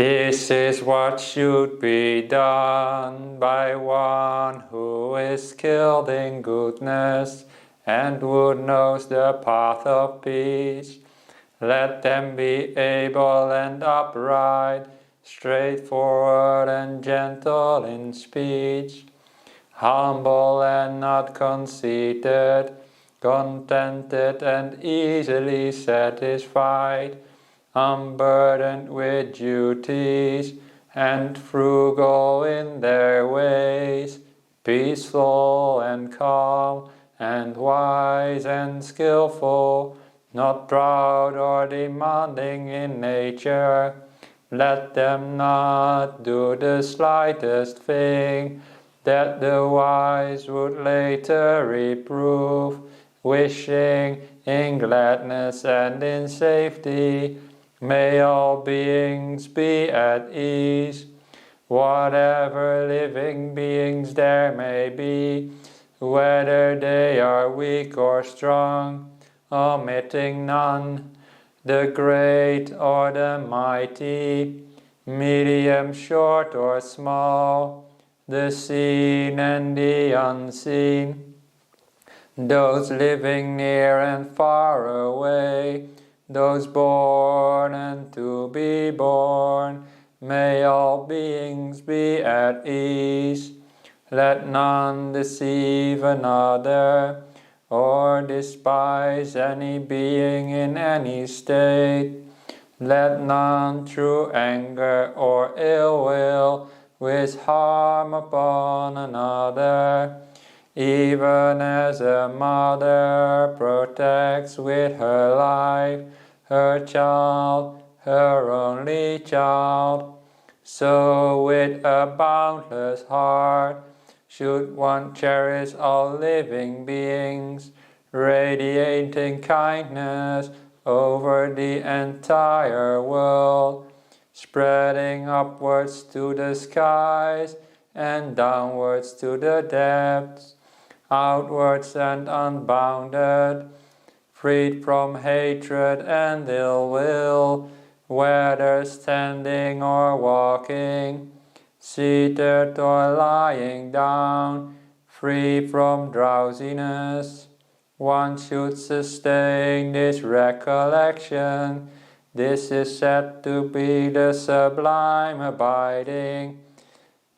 This is what should be done by one who is skilled in goodness and who knows the path of peace. Let them be able and upright, straightforward and gentle in speech, humble and not conceited, contented and easily satisfied, unburdened with duties, and frugal in their ways, peaceful and calm, and wise and skillful, not proud or demanding in nature. Let them not do the slightest thing that the wise would later reprove, wishing in gladness and in safety. May all beings be at ease, whatever living beings there may be, whether they are weak or strong, omitting none, the great or the mighty, medium, short or small, the seen and the unseen, those living near and far away, those born and to be born, may all beings be at ease. Let none deceive another, or despise any being in any state. Let none through anger or ill will wish harm upon another, even as a mother protects with her life her child, her only child. So with a boundless heart should one cherish all living beings, radiating kindness over the entire world, spreading upwards to the skies and downwards to the depths, outwards and unbounded, freed from hatred and ill will, whether standing or walking, seated or lying down, free from drowsiness. One should sustain this recollection. This is said to be the sublime abiding.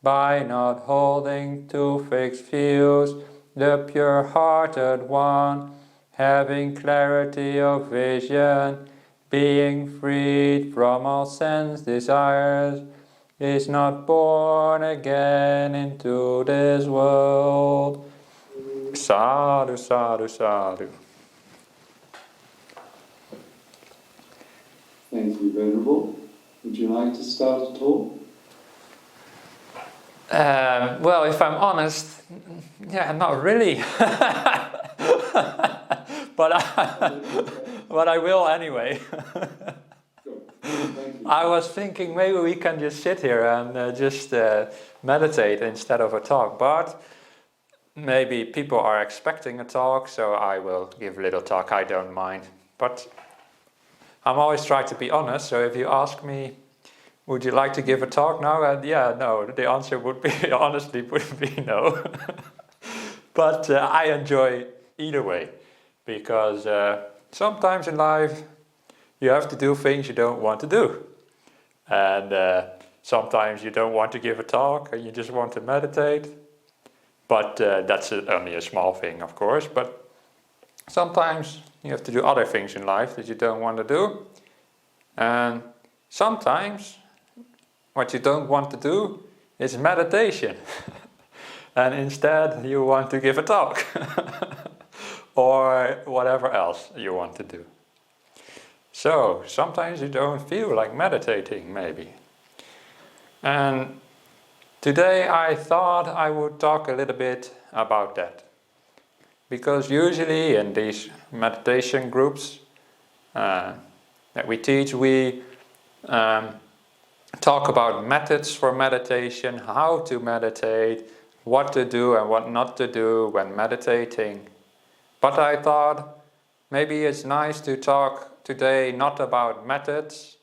By not holding to fixed views, the pure-hearted one, having clarity of vision, being freed from all sense desires, is not born again into this world. Sadhu, sadhu, sadhu. Thank you, Venerable. Would you like to start a talk? Well, if I'm honest, not really. but I will anyway. I was thinking maybe we can just sit here and just meditate instead of a talk, but maybe people are expecting a talk, so I will give a little talk, I don't mind. But I'm always trying to be honest, so if you ask me, would you like to give a talk now? No, the answer would be, honestly, would be no. But I enjoy either way, because sometimes in life you have to do things you don't want to do. And sometimes you don't want to give a talk and you just want to meditate. But that's only a small thing, of course. But sometimes you have to do other things in life that you don't want to do. And sometimes what you don't want to do is meditation. And instead you want to give a talk. Or whatever else you want to do. So sometimes you don't feel like meditating, maybe. And today I thought I would talk a little bit about that. Because usually in these meditation groups that we teach, we talk about methods for meditation, how to meditate, what to do and what not to do when meditating. But I thought maybe it's nice to talk today not about methods,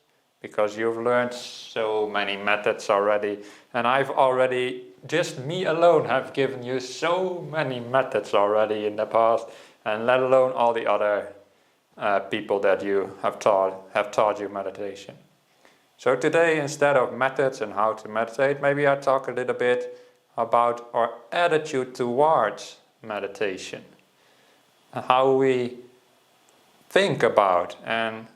because you've learned so many methods already, and I've already, just me alone, have given you so many methods already in the past, and let alone all the other people that you have taught you meditation. So today, instead of methods and how to meditate, maybe I talk a little bit about our attitude towards meditation, how we think about and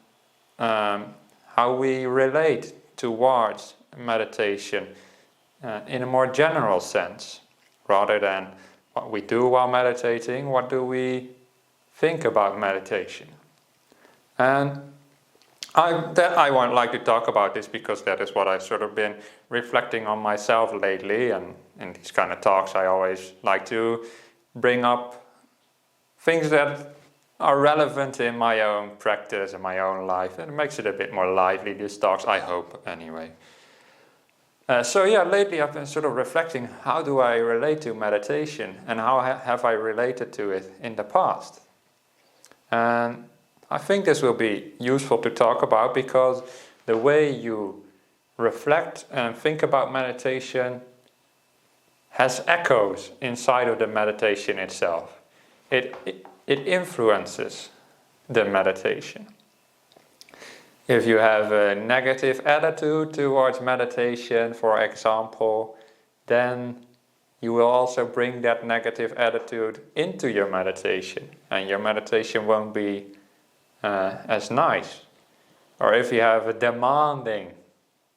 how we relate towards meditation in a more general sense, rather than what we do while meditating. What do we think about meditation? And I won't like to talk about this because that is what I've sort of been reflecting on myself lately, and in these kind of talks I always like to bring up things that are relevant in my own practice and my own life, and it makes it a bit more lively, these talks, I hope, anyway. So lately I've been sort of reflecting, how do I relate to meditation, and how have I related to it in the past? And I think this will be useful to talk about, because the way you reflect and think about meditation has echoes inside of the meditation itself. It influences the meditation. If you have a negative attitude towards meditation, for example, then you will also bring that negative attitude into your meditation, and your meditation won't be as nice. Or if you have a demanding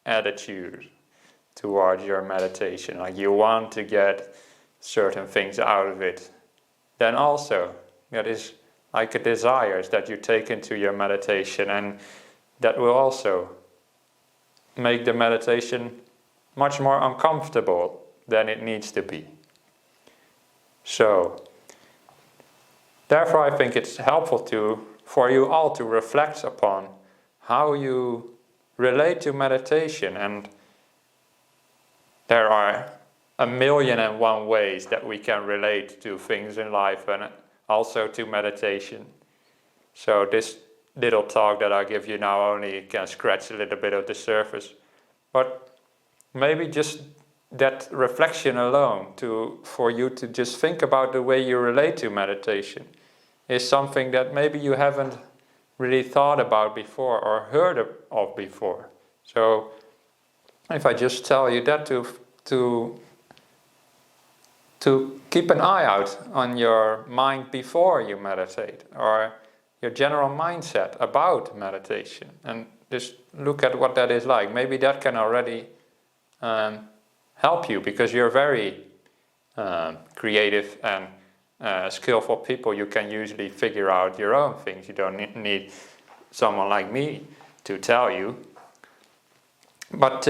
attitude towards your meditation, like you want to get certain things out of it, then also that is like a desire that you take into your meditation, and that will also make the meditation much more uncomfortable than it needs to be. So therefore I think it's helpful for you all to reflect upon how you relate to meditation. And there are 1,000,001 ways that we can relate to things in life, and also to meditation. So this little talk that I give you now only can scratch a little bit of the surface, but maybe just that reflection alone for you to just think about the way you relate to meditation is something that maybe you haven't really thought about before or heard of before. So if I just tell you that to keep an eye out on your mind before you meditate, or your general mindset about meditation, and just look at what that is like. Maybe that can already help you, because you're very creative and skillful people. You can usually figure out your own things. You don't need someone like me to tell you. But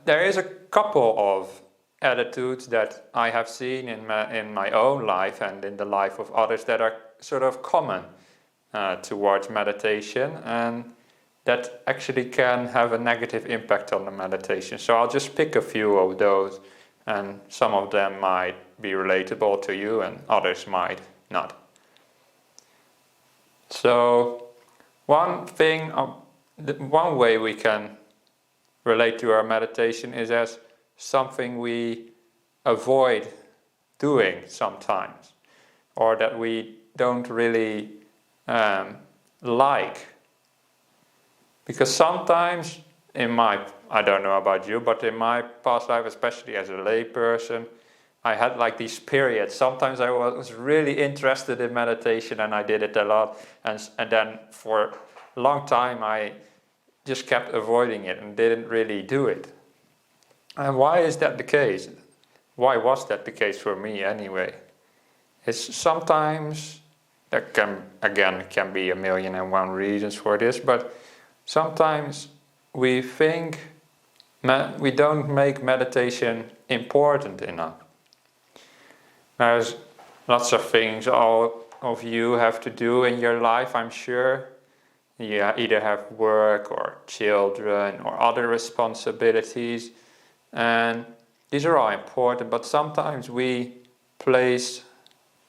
there is a couple of attitudes that I have seen in my own life and in the life of others that are sort of common towards meditation, and that actually can have a negative impact on the meditation. So I'll just pick a few of those, and some of them might be relatable to you and others might not. So one way we can relate to our meditation is as something we avoid doing sometimes, or that we don't really like. Because sometimes I don't know about you, but in my past life, especially as a lay person, I had like these periods. Sometimes I was really interested in meditation and I did it a lot, and then for a long time I just kept avoiding it and didn't really do it. And why is that the case? Why was that the case for me anyway? It's sometimes, there can be 1,000,001 reasons for this, but sometimes we think we don't make meditation important enough. There's lots of things all of you have to do in your life, I'm sure. You either have work or children or other responsibilities, and these are all important, but sometimes we place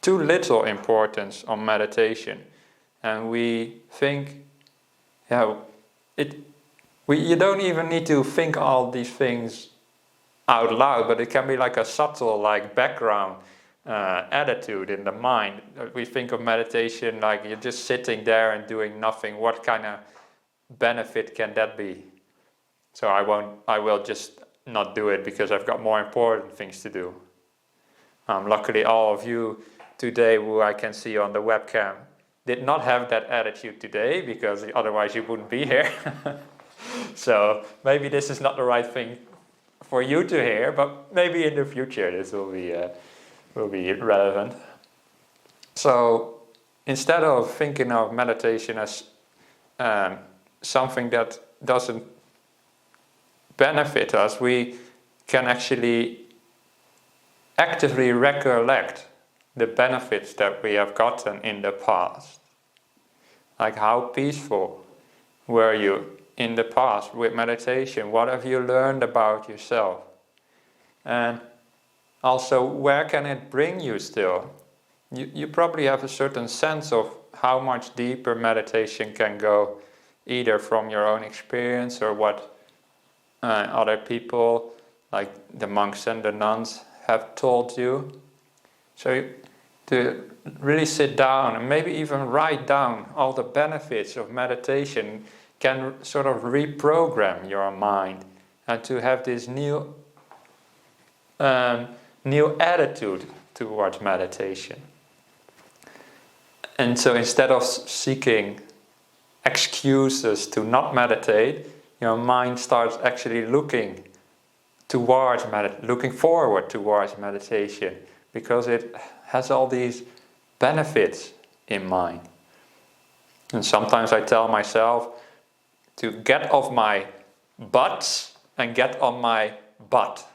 too little importance on meditation, and we think You don't even need to think all these things out loud, but it can be like a subtle, like background attitude in the mind. We think of meditation like you're just sitting there and doing nothing. What kind of benefit can that be? So I will just not do it because I've got more important things to do. Luckily, all of you today who I can see on the webcam did not have that attitude today, because otherwise you wouldn't be here. So maybe this is not the right thing for you to hear, but maybe in the future this will be relevant. So instead of thinking of meditation as something that doesn't benefit us, we can actually actively recollect the benefits that we have gotten in the past. Like, how peaceful were you in the past with meditation? What have you learned about yourself? And also, where can it bring you still? You probably have a certain sense of how much deeper meditation can go, either from your own experience or what other people, like the monks and the nuns, have told you. So to really sit down and maybe even write down all the benefits of meditation can sort of reprogram your mind, and to have this new attitude towards meditation. And so instead of seeking excuses to not meditate, your mind starts actually looking forward towards meditation, because it has all these benefits in mind. And sometimes I tell myself to get off my butt and get on my butt.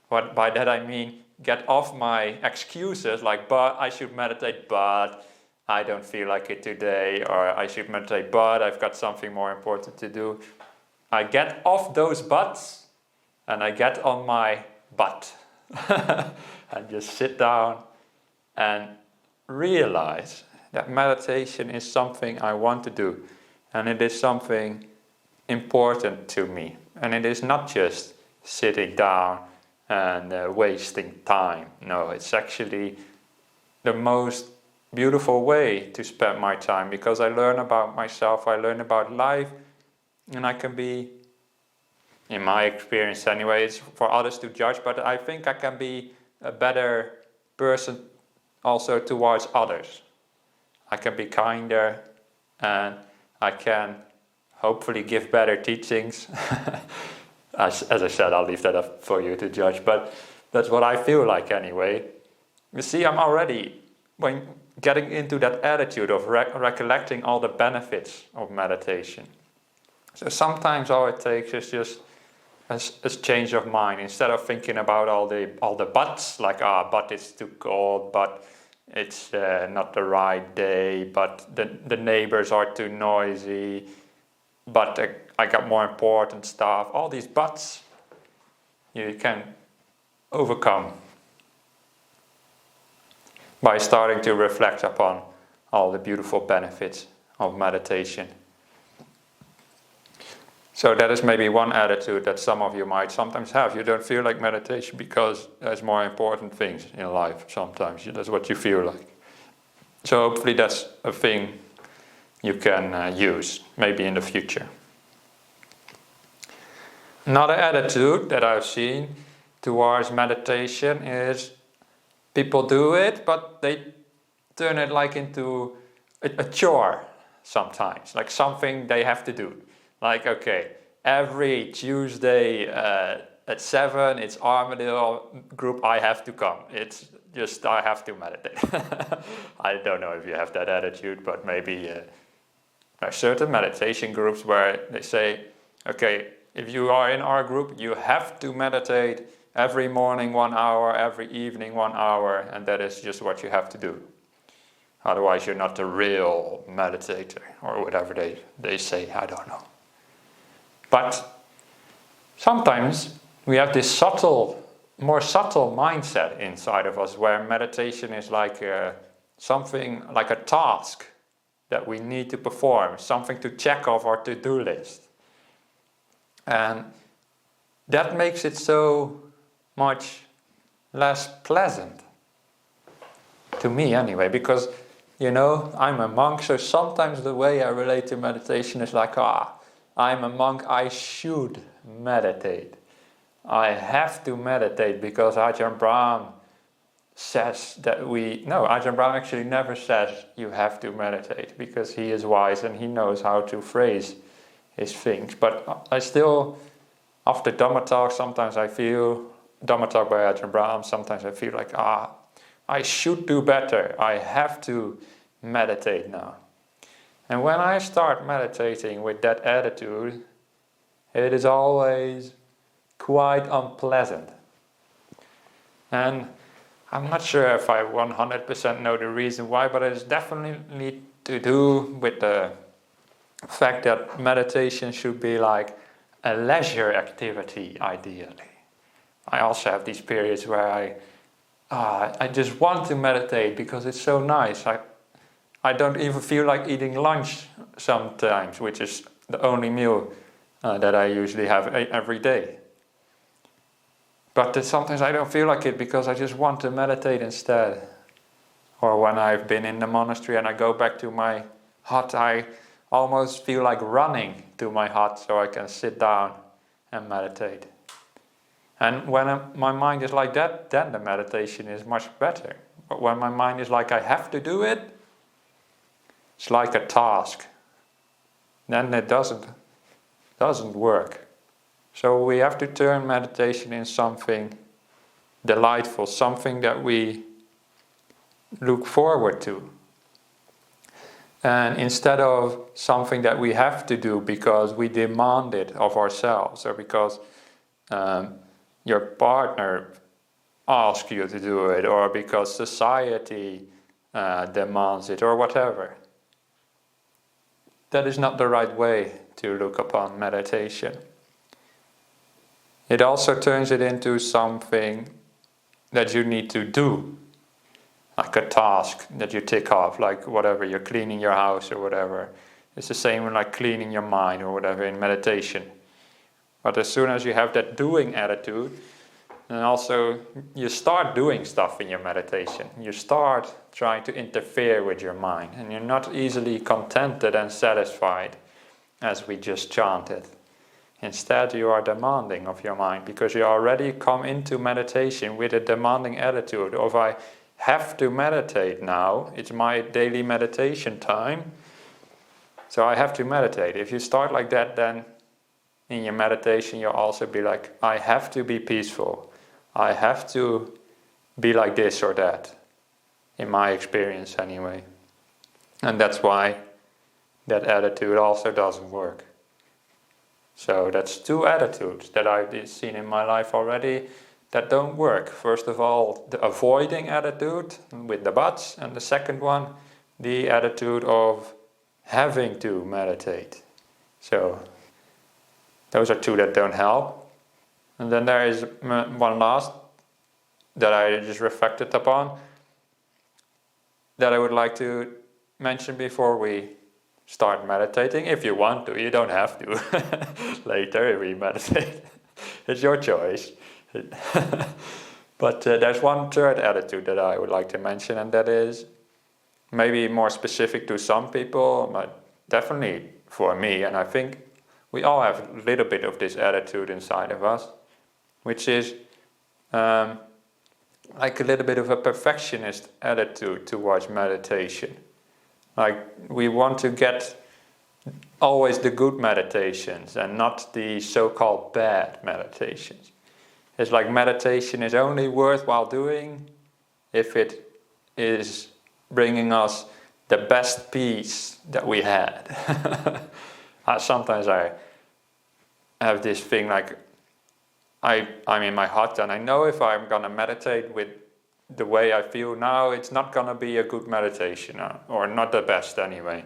What by that I mean, get off my excuses, like, but I should meditate, but I don't feel like it today, or I should meditate, but I've got something more important to do. I get off those butts and I get on my butt and just sit down and realize that meditation is something I want to do, and it is something important to me, and it is not just sitting down and wasting time. No, it's actually the most beautiful way to spend my time, because I learn about myself, I learn about life, and I can be, in my experience anyway, it's for others to judge, but I think I can be a better person also towards others. I can be kinder, and I can hopefully give better teachings. As I said, I'll leave that up for you to judge, but that's what I feel like anyway. You see, I'm already getting into that attitude of recollecting all the benefits of meditation. So sometimes all it takes is just a change of mind. Instead of thinking about all the buts, like, but it's too cold, but it's not the right day, but the neighbors are too noisy, but I got more important stuff. All these buts you can overcome by starting to reflect upon all the beautiful benefits of meditation. So that is maybe one attitude that some of you might sometimes have. You don't feel like meditation because there's more important things in life sometimes. That's what you feel like. So hopefully that's a thing you can use, maybe in the future. Another attitude that I've seen towards meditation is people do it, but they turn it like into a chore sometimes, like something they have to do. Like, okay, every Tuesday at 7, it's Armadale group, I have to come. It's just, I have to meditate. I don't know if you have that attitude, but maybe there are certain meditation groups where they say, okay, if you are in our group, you have to meditate every morning 1 hour, every evening 1 hour, and that is just what you have to do. Otherwise, you're not a real meditator, or whatever they say, I don't know. But sometimes we have this more subtle mindset inside of us, where meditation is like something like a task that we need to perform, something to check off our to-do list. And that makes it so much less pleasant. To me anyway, because, I'm a monk, so sometimes the way I relate to meditation is like, I'm a monk, I should meditate. I have to meditate because Ajahn Brahm says that Ajahn Brahm actually never says you have to meditate, because he is wise and he knows how to phrase his things. But I still, after Dhamma talk, sometimes I feel, Dhamma talk by Ajahn Brahm, sometimes I feel like, I should do better, I have to meditate now. And when I start meditating with that attitude, it is always quite unpleasant. And I'm not sure if I 100% know the reason why, but it's definitely to do with the fact that meditation should be like a leisure activity, ideally. I also have these periods where I just want to meditate because it's so nice. I don't even feel like eating lunch sometimes, which is the only meal that I usually have every day. But sometimes I don't feel like it because I just want to meditate instead. Or when I've been in the monastery and I go back to my hut, I almost feel like running to my hut so I can sit down and meditate. And when my mind is like that, then the meditation is much better. But when my mind is like I have to do it, it's like a task. Then it doesn't work. So we have to turn meditation in something delightful, something that we look forward to. And instead of something that we have to do because we demand it of ourselves, or because your partner asks you to do it, or because society demands it, or whatever. That is not the right way to look upon meditation. It also turns it into something that you need to do, like a task that you tick off, like whatever, you're cleaning your house or whatever. It's the same with like cleaning your mind or whatever in meditation. But as soon as you have that doing attitude, then also you start doing stuff in your meditation. You start trying to interfere with your mind, and you're not easily contented and satisfied as we just chanted. Instead, you are demanding of your mind, because you already come into meditation with a demanding attitude of I have to meditate now, it's my daily meditation time, so I have to meditate. If you start like that, then in your meditation you'll also be like, I have to be peaceful, I have to be like this or that, in my experience anyway. And that's why that attitude also doesn't work. So that's two attitudes that I've seen in my life already that don't work. First of all, the avoiding attitude with the buts, and the second one, the attitude of having to meditate. So those are two that don't help. And then there is one last that I just reflected upon that I would like to mention before we start meditating. If you want to, you don't have to. Later we meditate. It's your choice. But there's one third attitude that I would like to mention, and that is maybe more specific to some people, but definitely for me, and I think we all have a little bit of this attitude inside of us, which is like a little bit of a perfectionist attitude towards meditation. Like we want to get always the good meditations and not the so-called bad meditations. It's like meditation is only worthwhile doing if it is bringing us the best peace that we had. Sometimes I have this thing like I'm in my hut and I know if I'm going to meditate with the way I feel now, it's not going to be a good meditation, or not the best anyway.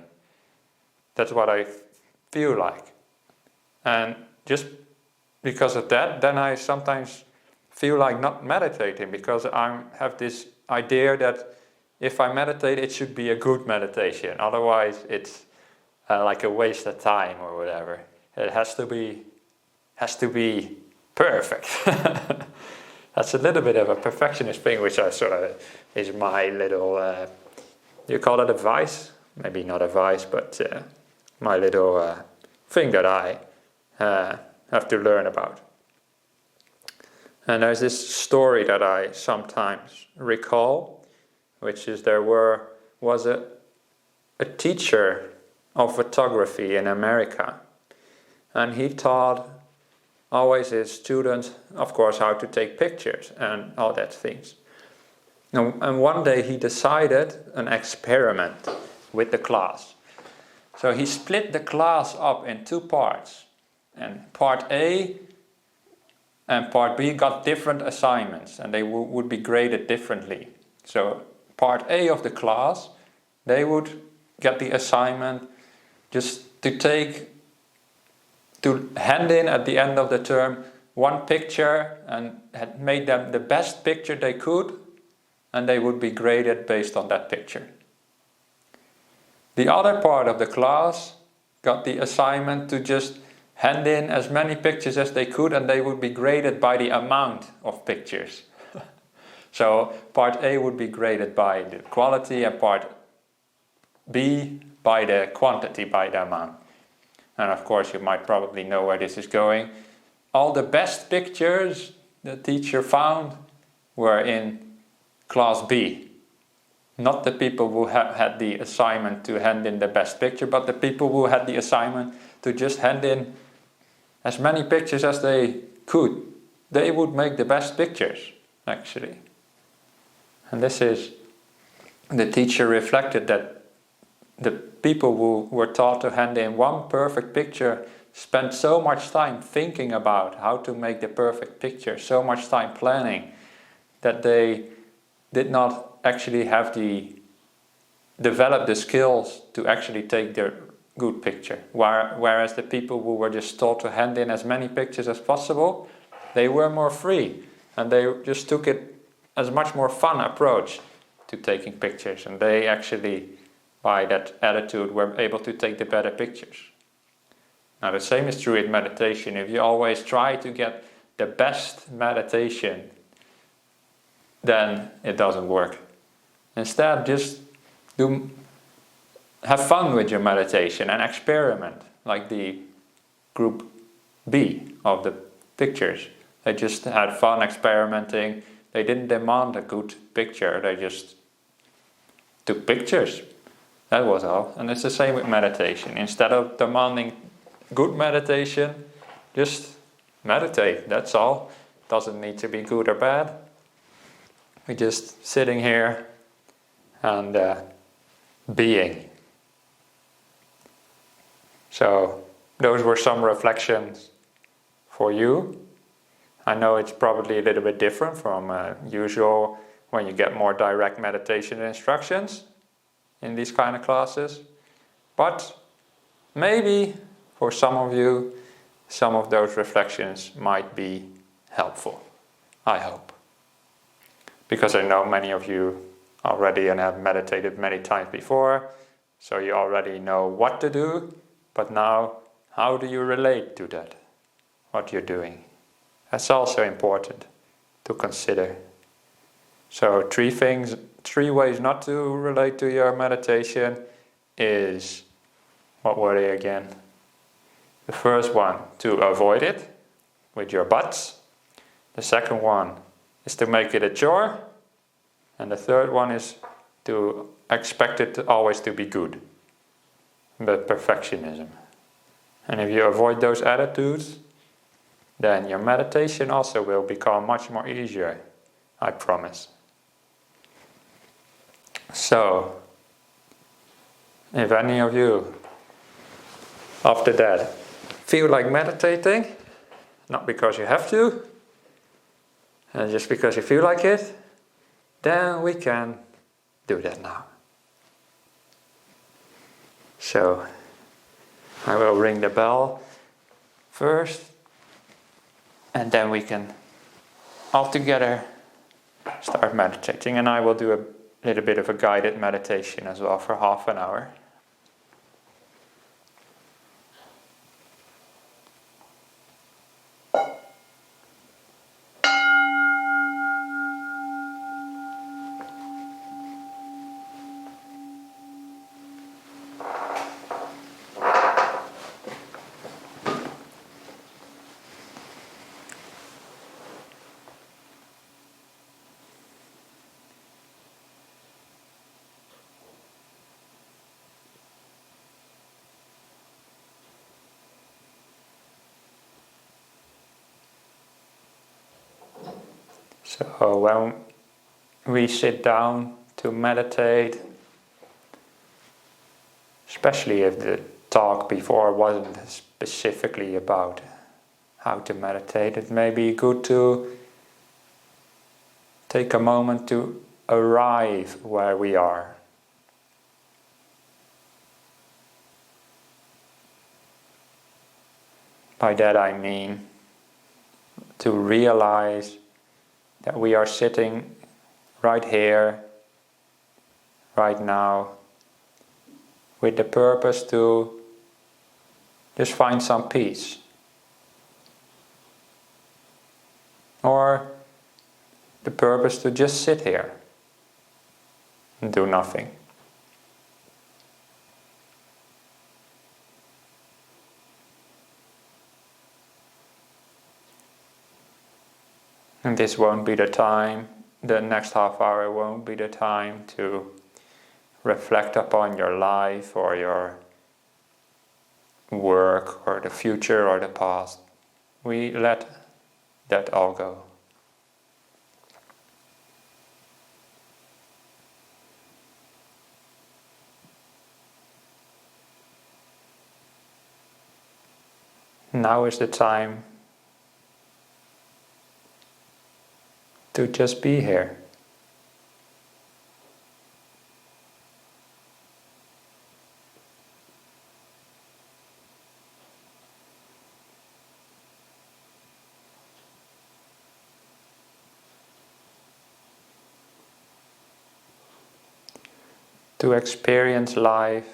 That's what I feel like. And just because of that, then I sometimes feel like not meditating, because I have this idea that if I meditate, it should be a good meditation. Otherwise, it's like a waste of time or whatever. It has to be has to be perfect. That's a little bit of a perfectionist thing, which I sort of is my little, you call it a vice? Maybe not a vice, but my little thing that I have to learn about. And there's this story that I sometimes recall, which is there was a teacher of photography in America, and he taught always his students, of course, how to take pictures and all that things. And one day he decided an experiment with the class. So he split the class up in two parts, and part A and part B got different assignments, and they would be graded differently. So part A of the class, they would get the assignment just to hand in at the end of the term one picture, and had made them the best picture they could, and they would be graded based on that picture. The other part of the class got the assignment to just hand in as many pictures as they could, and they would be graded by the amount of pictures. So part A would be graded by the quality, and part B by the quantity, by the amount. And of course you might probably know where this is going. All the best pictures the teacher found were in class B. Not the people who had the assignment to hand in the best picture, but the people who had the assignment to just hand in as many pictures as they could. They would make the best pictures, actually. And this is, the teacher reflected that the people who were taught to hand in one perfect picture spent so much time thinking about how to make the perfect picture, so much time planning, that they did not actually have develop the skills to actually take their good picture. Whereas the people who were just taught to hand in as many pictures as possible, they were more free, and they just took it as much more fun approach to taking pictures, and they actually, by that attitude, were able to take the better pictures. Now the same is true in meditation. If you always try to get the best meditation, then it doesn't work. Instead, just have fun with your meditation and experiment, like the group B of the pictures. They just had fun experimenting. They didn't demand a good picture, they just took pictures. That was all. And it's the same with meditation. Instead of demanding good meditation, just meditate, that's all. Doesn't need to be good or bad. We're just sitting here and being. So those were some reflections for you. I know it's probably a little bit different from usual when you get more direct meditation instructions in these kind of classes. But maybe for some of you, some of those reflections might be helpful. I hope. Because I know many of you already and have meditated many times before, so you already know what to do, but now how do you relate to that, what you're doing? That's also important to consider. So 3 ways not to relate to your meditation is, what were they again? The first one, to avoid it with your butts. The second one is to make it a chore. And the third one is to expect it always to be good. But perfectionism. And if you avoid those attitudes, then your meditation also will become much more easier, I promise. So, if any of you, after that, feel like meditating, not because you have to, and just because you feel like it, then we can do that now. So, I will ring the bell first, and then we can all together start meditating, and I will do a little bit of a guided meditation as well for half an hour. So when we sit down to meditate, especially if the talk before wasn't specifically about how to meditate, it may be good to take a moment to arrive where we are. By that I mean to realize that we are sitting right here, right now, with the purpose to just find some peace. Or the purpose to just sit here and do nothing. And this won't be the time, the next half hour won't be the time to reflect upon your life or your work or the future or the past. We let that all go. Now is the time to just be here. To experience life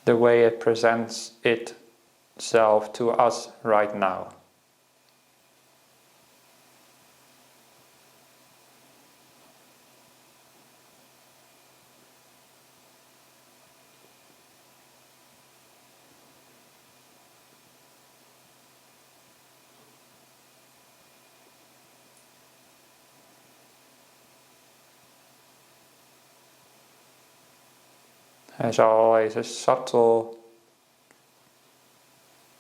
the way it presents itself to us right now. There's always a subtle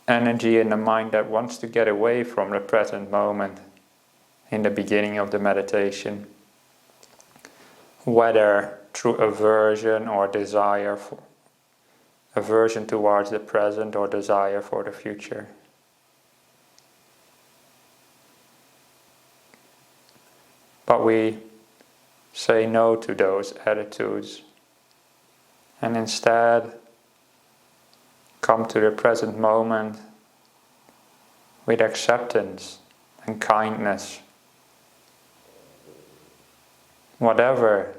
energy in the mind that wants to get away from the present moment in the beginning of the meditation, whether through aversion or desire, aversion towards the present or desire for the future. But we say no to those attitudes and instead come to the present moment with acceptance and kindness. Whatever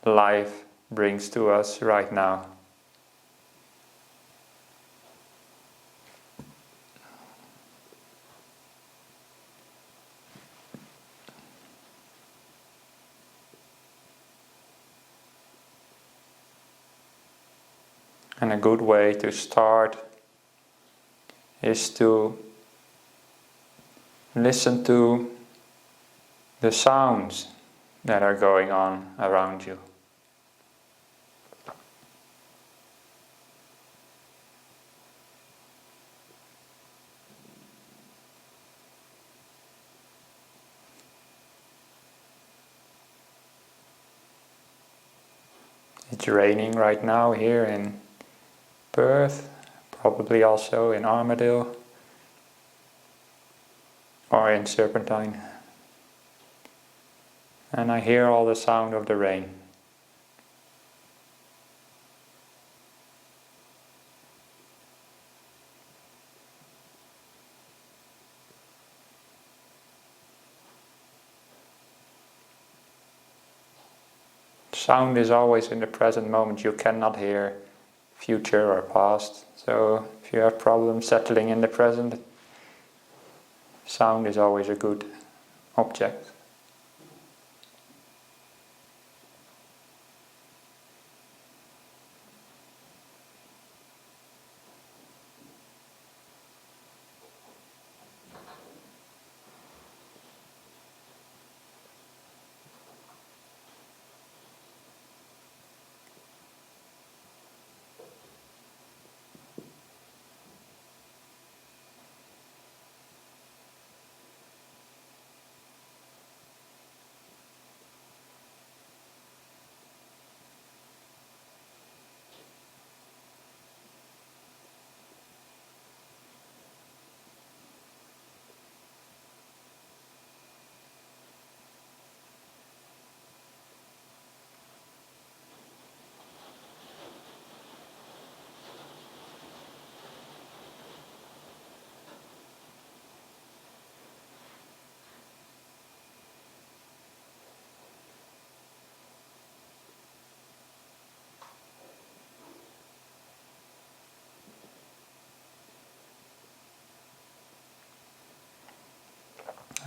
life brings to us right now. And a good way to start is to listen to the sounds that are going on around you. It's raining right now here in Perth, probably also in Armadale or in Serpentine. And I hear all the sound of the rain. Sound is always in the present moment. You cannot hear future or past. So if you have problems settling in the present, sound is always a good object.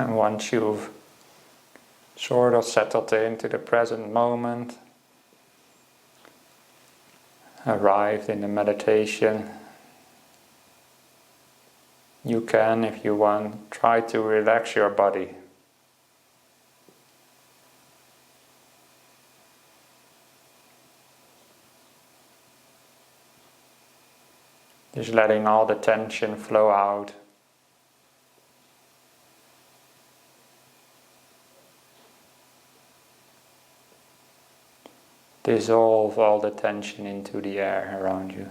And once you've sort of settled into the present moment, arrived in the meditation, you can, if you want, try to relax your body. Just letting all the tension flow out. Dissolve all the tension into the air around you.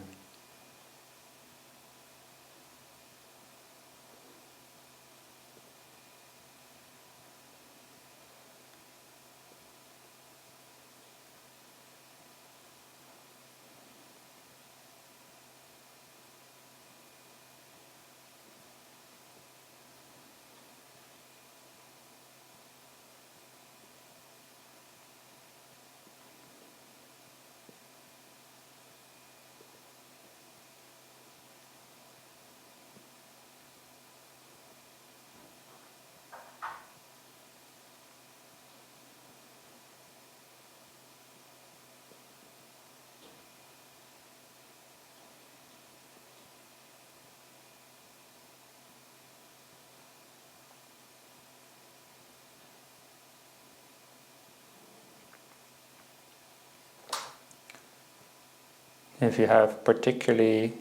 If you have particularly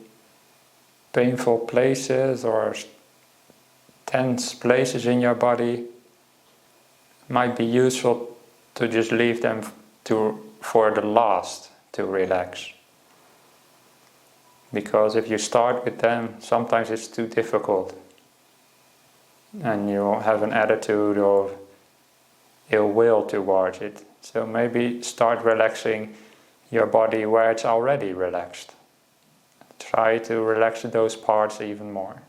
painful places or tense places in your body, it might be useful to just leave them for the last to relax. Because if you start with them, sometimes it's too difficult. And you have an attitude of ill will towards it. So maybe start relaxing your body where it's already relaxed. Try to relax those parts even more.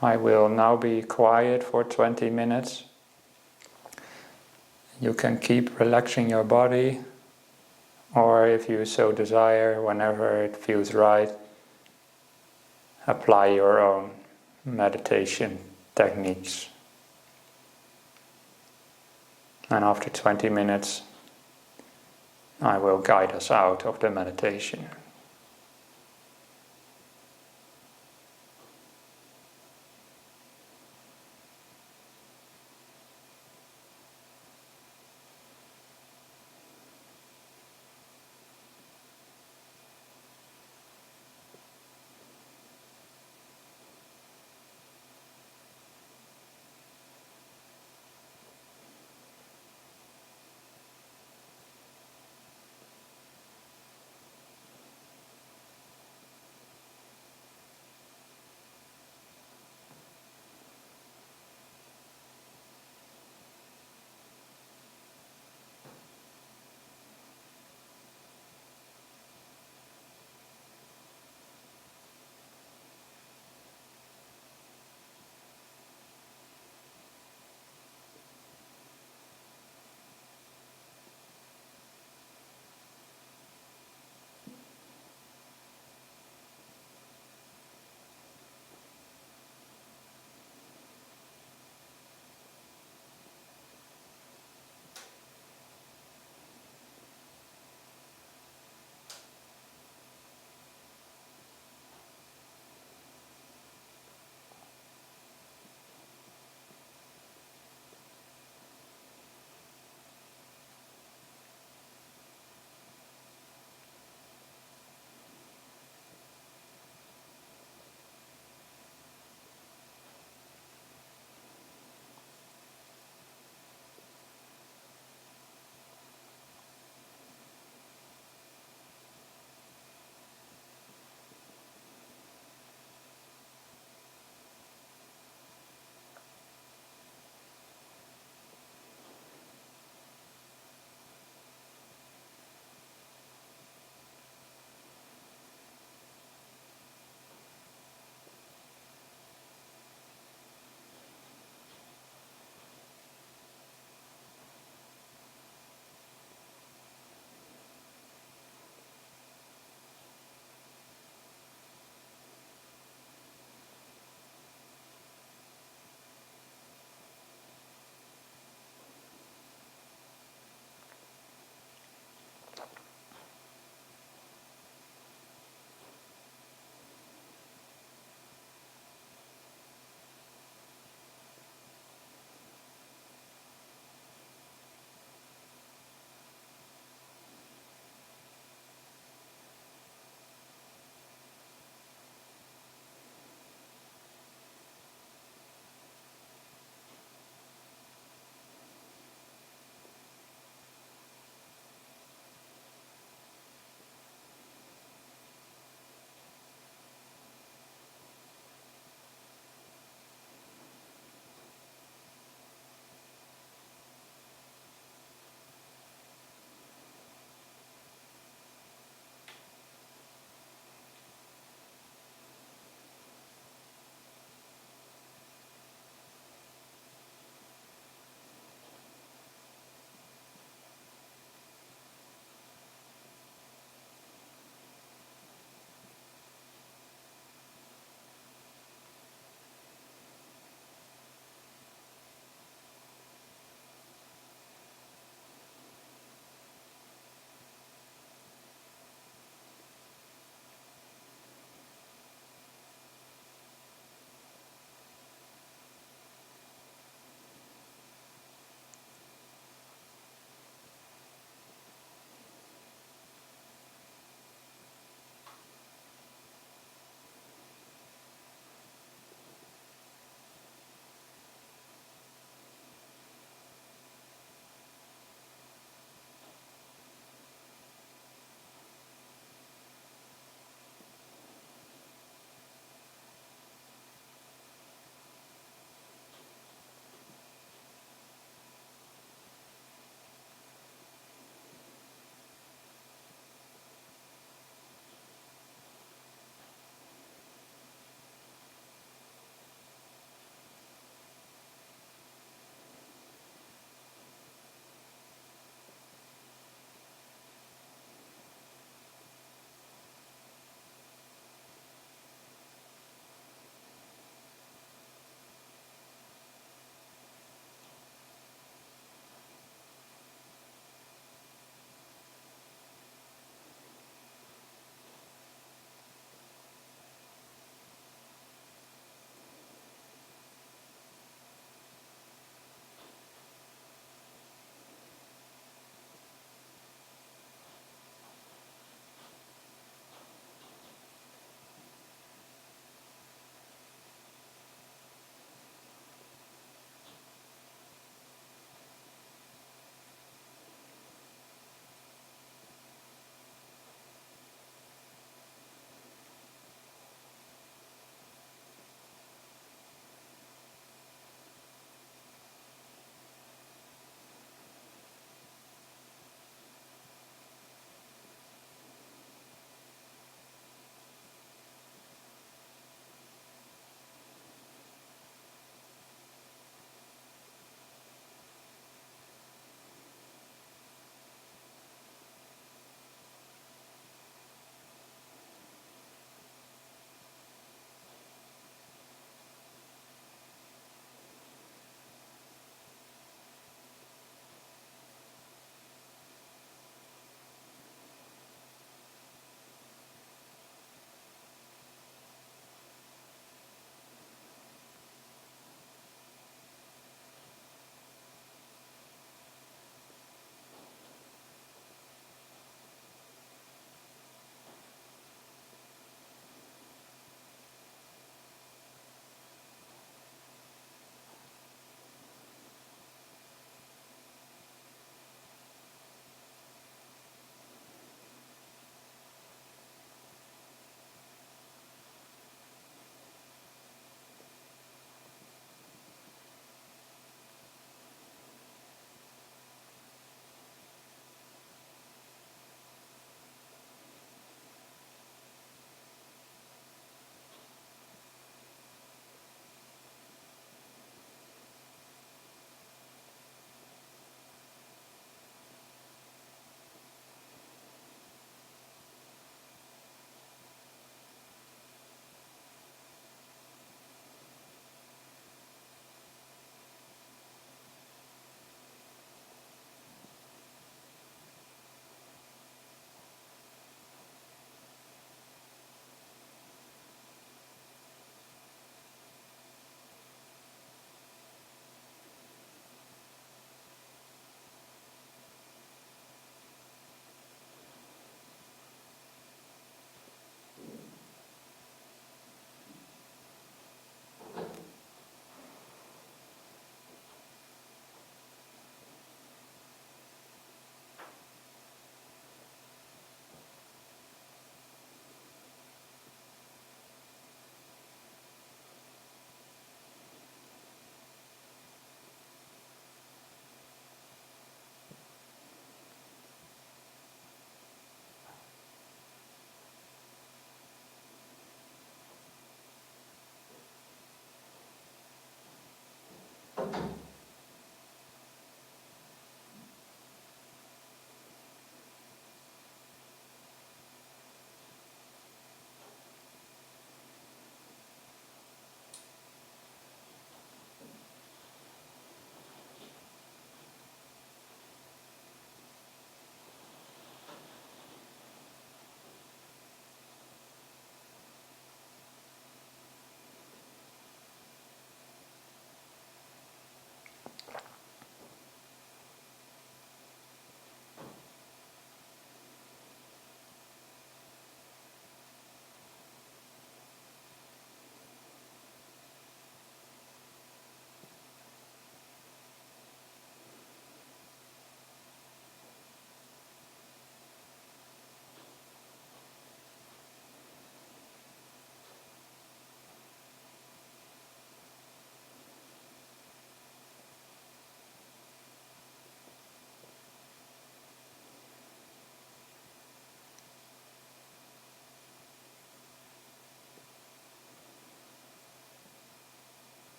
I will now be quiet for 20 minutes. You can keep relaxing your body, or if you so desire, whenever it feels right, apply your own meditation techniques. And after 20 minutes, I will guide us out of the meditation.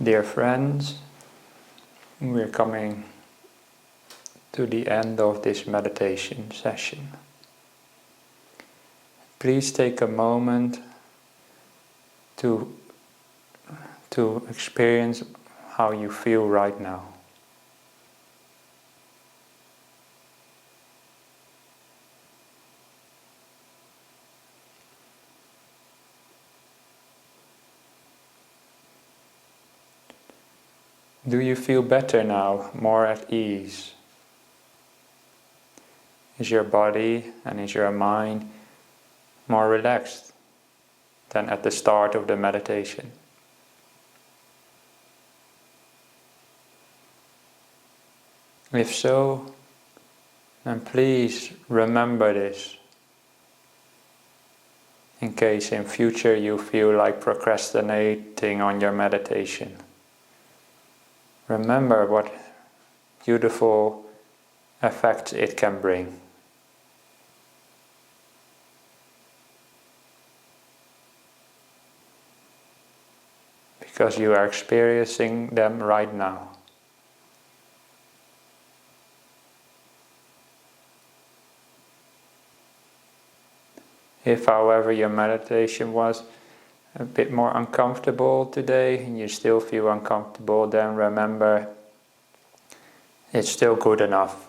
Dear friends, we're coming to the end of this meditation session. Please take a moment to experience how you feel right now. Do you feel better now, more at ease? Is your body and is your mind more relaxed than at the start of the meditation? If so, then please remember this, in case in future you feel like procrastinating on your meditation. Remember what beautiful effects it can bring. Because you are experiencing them right now. If, however, your meditation was a bit more uncomfortable today and you still feel uncomfortable, then remember, it's still good enough.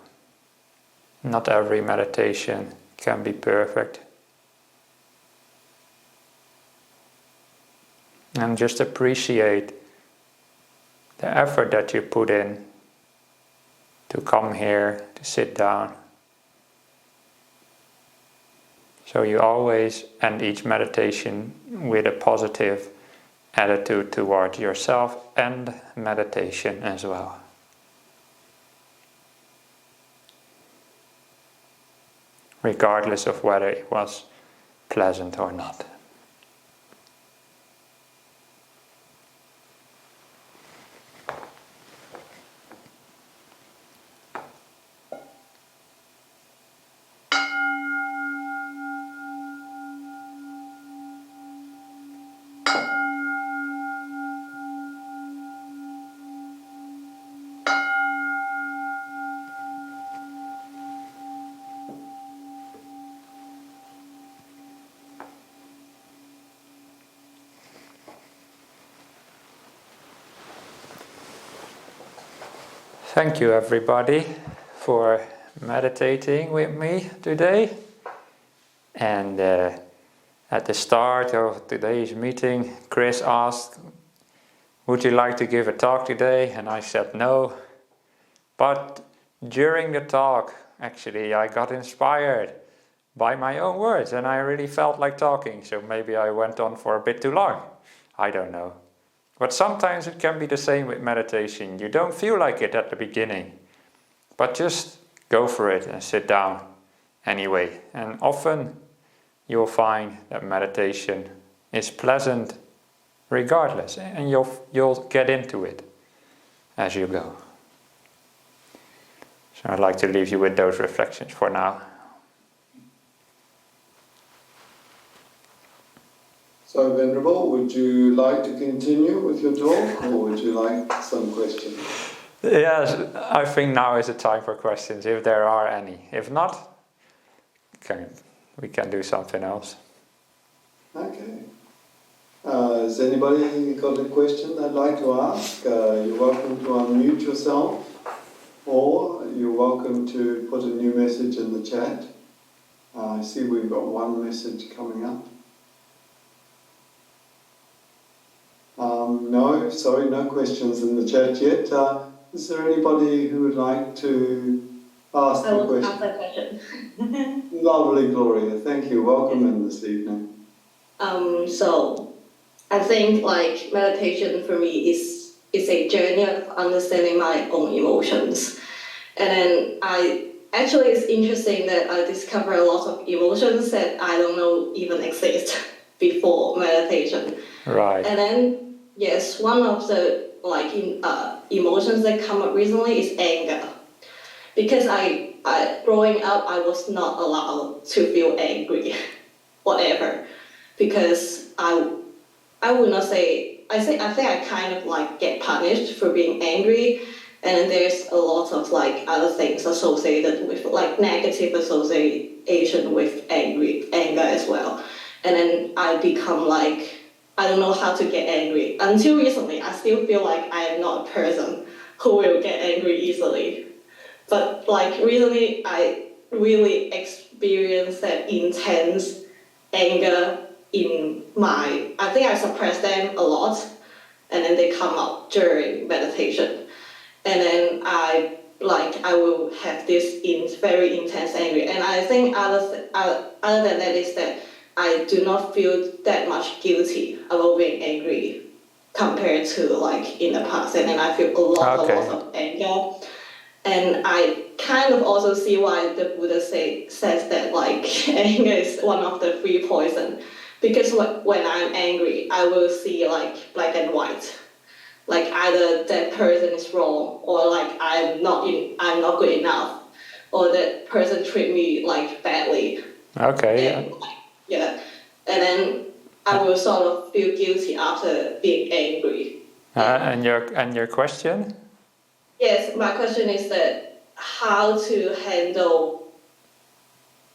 Not every meditation can be perfect. And just appreciate the effort that you put in to come here, to sit down. So you always end each meditation with a positive attitude toward yourself and meditation as well. Regardless of whether it was pleasant or not. Thank you everybody for meditating with me today. And at the start of today's meeting, Chris asked, would you like to give a talk today? And I said no. But during the talk, actually, I got inspired by my own words and I really felt like talking. So maybe I went on for a bit too long. I don't know. But sometimes it can be the same with meditation. You don't feel like it at the beginning, but just go for it and sit down anyway. And often you'll find that meditation is pleasant regardless, and you'll get into it as you go. So I'd like to leave you with those reflections for now. So, Venerable, would you like to continue with your talk, or would you like some questions? Yes, I think now is the time for questions, if there are any. If not, we can do something else. Okay. Has anybody got a question they'd like to ask? You're welcome to unmute yourself, or you're welcome to put a new message in the chat. I see we've got one message coming up. No questions in the chat yet. Is there anybody who would like to ask a question? I will ask a question. Lovely, Gloria. Thank you. Welcome in this evening. So I think like meditation for me is a journey of understanding my own emotions. And then it's interesting that I discover a lot of emotions that I don't know even exist before meditation. Right. And then yes, one of the emotions that come up recently is anger, because I growing up I was not allowed to feel angry, whatever. because I would not say, I think I kind of like get punished for being angry, and then there's a lot of like other things associated with like negative association with anger as well. And then I become like, I don't know how to get angry. Until recently, I still feel like I am not a person who will get angry easily. But like recently, I really experienced that intense anger I think I suppress them a lot, and then they come out during meditation. And then I will have this very intense anger. And I think other than that is that I do not feel that much guilty about being angry compared to like in the past. And then I feel a lot of anger. And I kind of also see why the Buddha says that like anger is one of the three poison. Because when I'm angry, I will see like black and white. Like either that person is wrong, or like I'm not good enough, or that person treat me like badly. Okay. Yeah. And then I will sort of feel guilty after being angry. And your question? Yes, my question is that how to handle.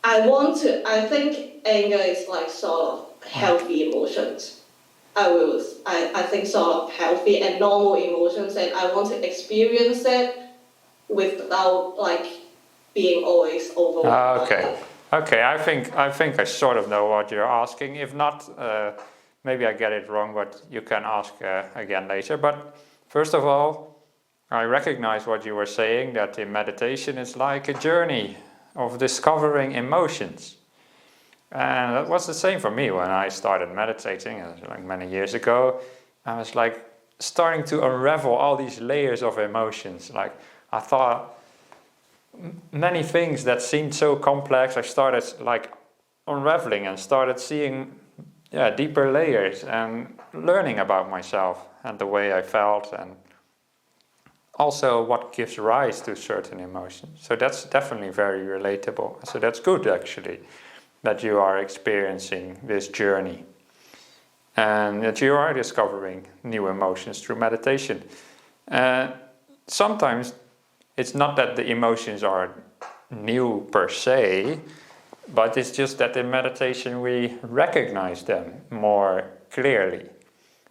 I think anger is like sort of healthy emotions. I think sort of healthy and normal emotions, and I want to experience that without like being always overwhelmed. Okay. I think I sort of know what you're asking. If not, maybe I get it wrong, but you can ask again later. But first of all, I recognize what you were saying, that in meditation it's like a journey of discovering emotions. And that was the same for me when I started meditating, like many years ago. I was like starting to unravel all these layers of emotions. Like I thought many things that seemed so complex, I started like unraveling and started seeing deeper layers and learning about myself and the way I felt, and also what gives rise to certain emotions. So that's definitely very relatable. So that's good actually, that you are experiencing this journey and that you are discovering new emotions through meditation. Sometimes it's not that the emotions are new per se, but it's just that in meditation we recognize them more clearly,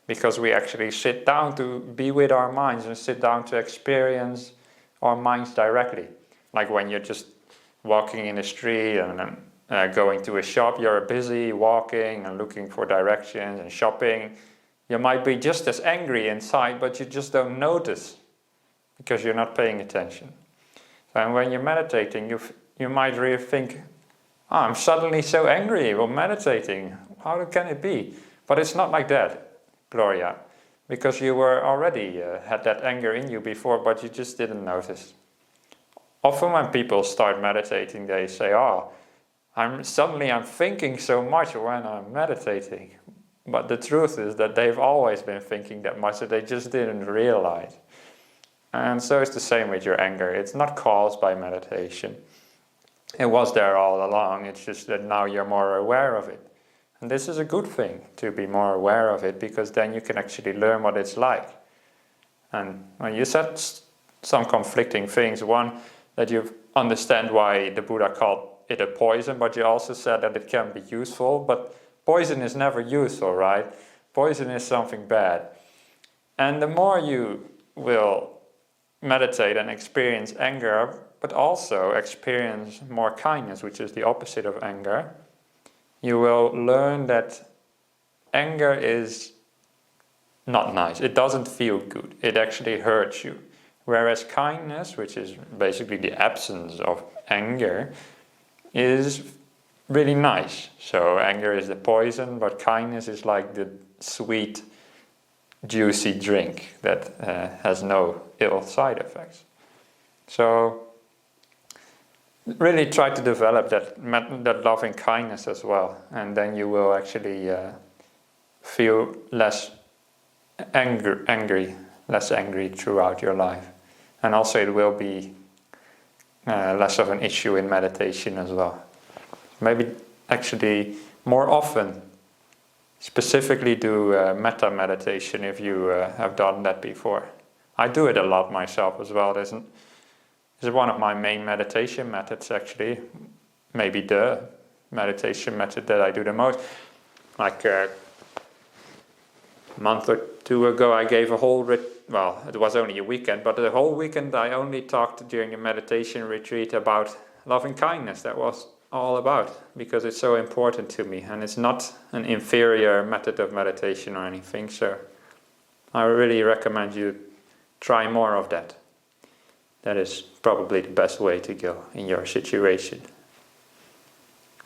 because we actually sit down to be with our minds and sit down to experience our minds directly. Like when you're just walking in the street and going to a shop, you're busy walking and looking for directions and shopping. You might be just as angry inside, but you just don't notice because you're not paying attention. And when you're meditating, you might really think, I'm suddenly so angry while meditating. How can it be? But it's not like that, Gloria, because you were already had that anger in you before, but you just didn't notice. Often when people start meditating, they say, I'm thinking so much when I'm meditating. But the truth is that they've always been thinking that much, that they just didn't realize. And so it's the same with your anger. It's not caused by meditation. It was there all along. It's just that now you're more aware of it. And this is a good thing, to be more aware of it, because then you can actually learn what it's like. And when you said some conflicting things, one, that you understand why the Buddha called it a poison, but you also said that it can be useful. But poison is never useful, right? Poison is something bad. And the more you will meditate and experience anger, but also experience more kindness, which is the opposite of anger, you will learn that anger is not nice. It doesn't feel good. It actually hurts you. Whereas kindness, which is basically the absence of anger, is really nice. So anger is the poison, but kindness is like the sweet, juicy drink that has no ill side effects. So really try to develop that loving kindness as well, and then you will actually feel less angry throughout your life. And also it will be less of an issue in meditation as well. Maybe actually more often specifically do metta meditation if you have done that before. I do it a lot myself as well. It's one of my main meditation methods, actually. Maybe the meditation method that I do the most. Like a month or two ago, I gave a whole well, it was only a weekend, but the whole weekend I only talked during a meditation retreat about loving kindness. That was all about, because it's so important to me, and it's not an inferior method of meditation or anything. So I really recommend you try more of that. That is probably the best way to go in your situation.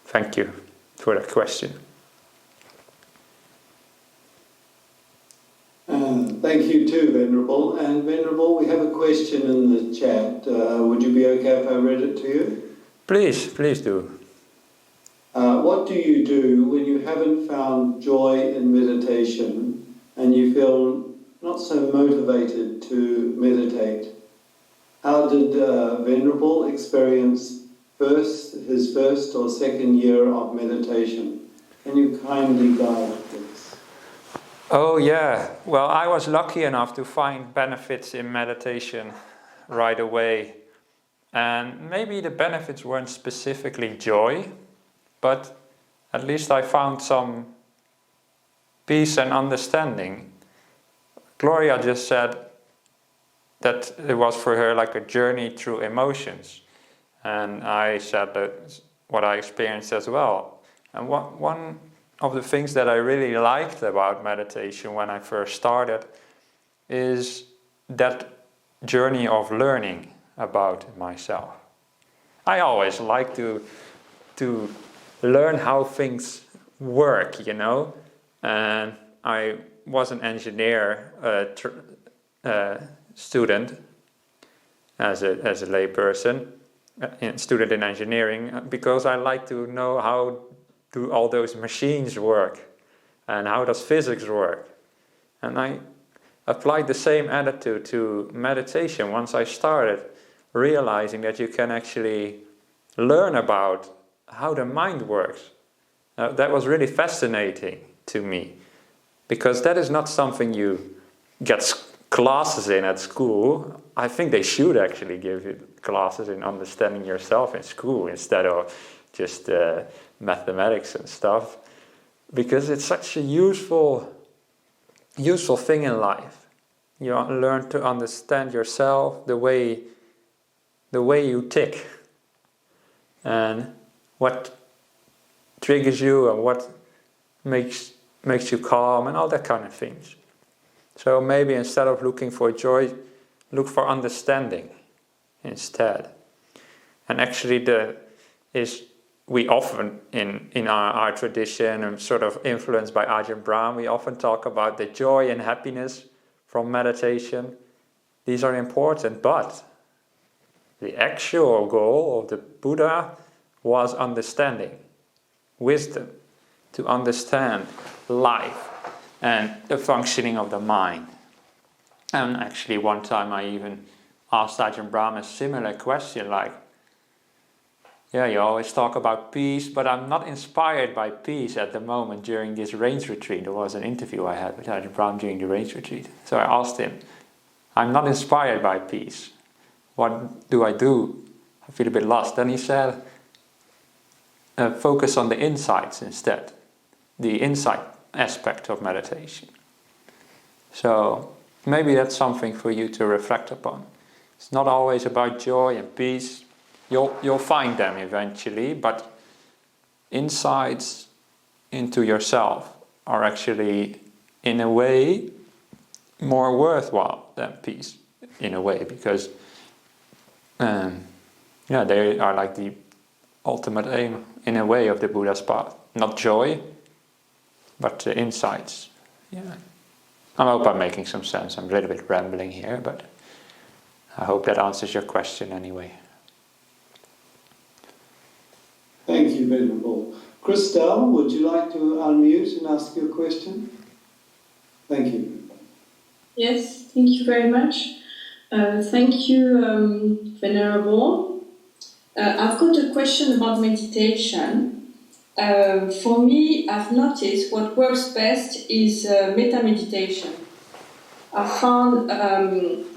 Thank you for that question. Thank you too, Venerable. And Venerable, we have a question in the chat. Would you be okay if I read it to you? Please do. What do you do when you haven't found joy in meditation and you feel not so motivated to meditate? How did Venerable experience his first or second year of meditation? Can you kindly guide this? Oh yeah, well, I was lucky enough to find benefits in meditation right away. And maybe the benefits weren't specifically joy, but at least I found some peace and understanding. Gloria just said that it was for her like a journey through emotions. And I said that what I experienced as well. And one of the things that I really liked about meditation when I first started is that journey of learning about myself. I always like to learn how things work, you know. And I was an engineer student as a lay person, student in engineering, because I like to know how do all those machines work and how does physics work. And I applied the same attitude to meditation once I started realizing that you can actually learn about how the mind works. That was really fascinating to me, because that is not something you get classes in at school. I think they should actually give you classes in understanding yourself in school instead of just mathematics and stuff, because it's such a useful thing in life. You learn to understand yourself, the way you tick, and what triggers you and what makes you calm and all that kind of things. So maybe instead of looking for joy, look for understanding instead. And actually we often, in our tradition, and sort of influenced by Ajahn Brahm, we often talk about the joy and happiness from meditation. These are important, but the actual goal of the Buddha was understanding, wisdom, to understand life and the functioning of the mind. And actually one time I even asked Ajahn Brahm a similar question, like, yeah, you always talk about peace, but I'm not inspired by peace at the moment during this rains retreat. There was an interview I had with Ajahn Brahm during the rains retreat. So I asked him, I'm not inspired by peace. What do I do? I feel a bit lost. Then he said, focus on the insights instead. The insight aspect of meditation. So maybe that's something for you to reflect upon. It's not always about joy and peace. You'll find them eventually, but insights into yourself are actually, in a way, more worthwhile than peace, in a way, because they are like the ultimate aim, in a way, of the Buddha's path. Not joy, but insights. Yeah, I hope I'm making some sense. I'm a little bit rambling here, but I hope that answers your question anyway. Thank you, Venerable. Christelle, would you like to unmute and ask your question? Thank you. Yes, thank you very much. Thank you, Venerable. I've got a question about meditation. For me, I've noticed what works best is metta meditation. I found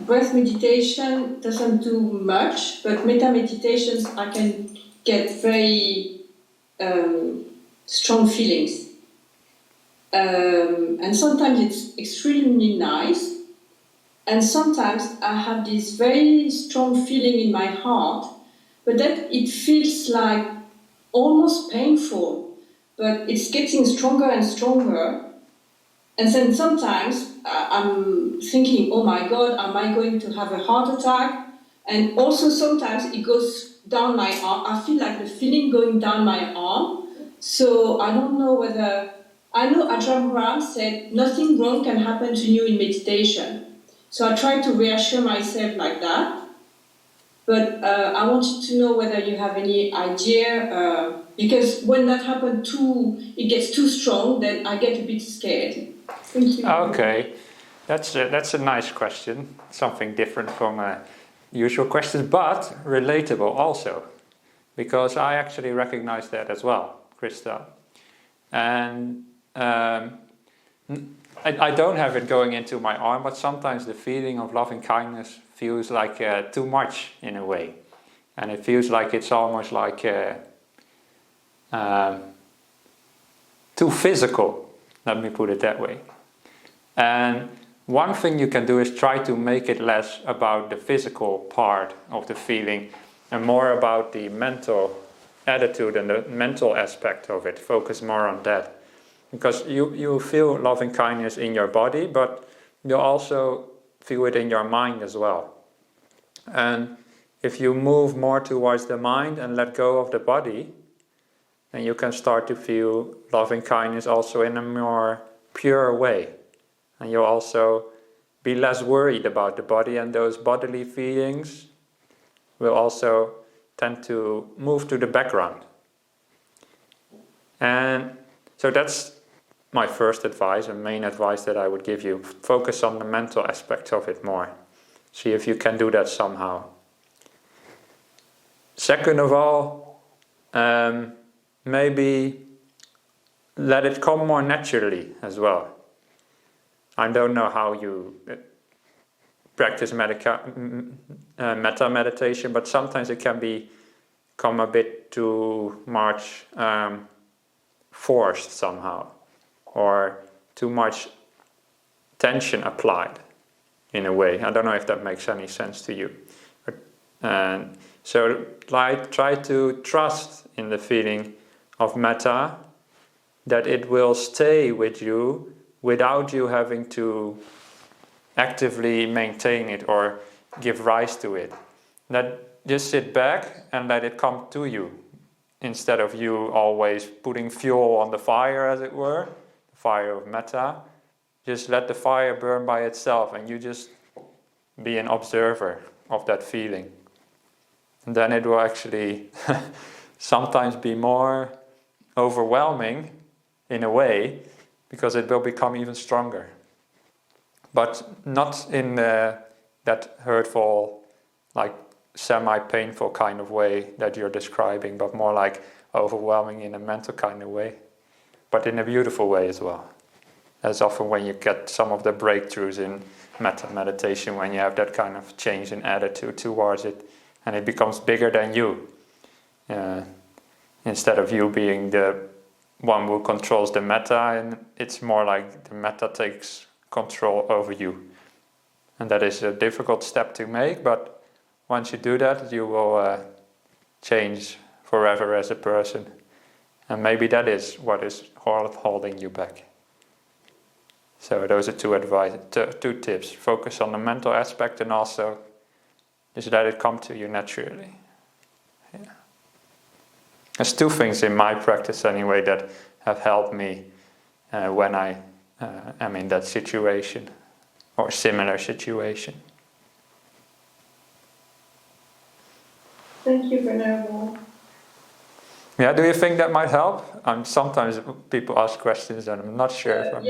breath meditation doesn't do much, but metta meditations I can get very strong feelings. And sometimes it's extremely nice, and sometimes I have this very strong feeling in my heart, but then it feels like almost painful, but it's getting stronger and stronger. And then sometimes I'm thinking, oh my God, am I going to have a heart attack? And also sometimes it goes down my arm. I feel like the feeling going down my arm. So I don't know whether... I know Ajahn Brahm said, nothing wrong can happen to you in meditation. So I try to reassure myself like that. But I wanted to know whether you have any idea, because when that happens it gets too strong, then I get a bit scared. Thank you. Okay, that's a nice question. Something different from usual questions, but relatable also, because I actually recognize that as well, Krista. And I don't have it going into my arm, but sometimes the feeling of loving kindness feels like too much in a way, and it feels like it's almost like too physical. Let me put it that way. And one thing you can do is try to make it less about the physical part of the feeling and more about the mental attitude and the mental aspect of it. Focus more on that. Because you feel loving kindness in your body, but you also feel it in your mind as well. And if you move more towards the mind and let go of the body, then you can start to feel loving kindness also in a more pure way. And you'll also be less worried about the body, and those bodily feelings will also tend to move to the background. And so that's my first advice and main advice that I would give you. Focus on the mental aspect of it more. See if you can do that somehow. Second of all, maybe let it come more naturally as well. I don't know how you practice metta meditation, but sometimes it can become a bit too much forced somehow, or too much tension applied in a way. I don't know if that makes any sense to you. So try to trust in the feeling of metta, that it will stay with you without you having to actively maintain it or give rise to it. Just sit back and let it come to you, instead of you always putting fuel on the fire, as it were, the fire of metta. Just let the fire burn by itself, and you just be an observer of that feeling. And then it will actually sometimes be more overwhelming in a way, because it will become even stronger. But not in that hurtful, like semi-painful kind of way that you're describing, but more like overwhelming in a mental kind of way, but in a beautiful way as well. That's often when you get some of the breakthroughs in metta meditation, when you have that kind of change in attitude towards it, and it becomes bigger than you. Instead of you being the one who controls the metta, and it's more like the metta takes control over you. And that is a difficult step to make, but once you do that, you will change forever as a person. And maybe that is what is holding you back. So those are two tips. Focus on the mental aspect, and also just let it come to you naturally. Yeah. There's two things in my practice anyway that have helped me when I am in that situation or similar situation. Thank you, Venerable. Yeah, do you think that might help? Sometimes people ask questions and I'm not sure if I'm...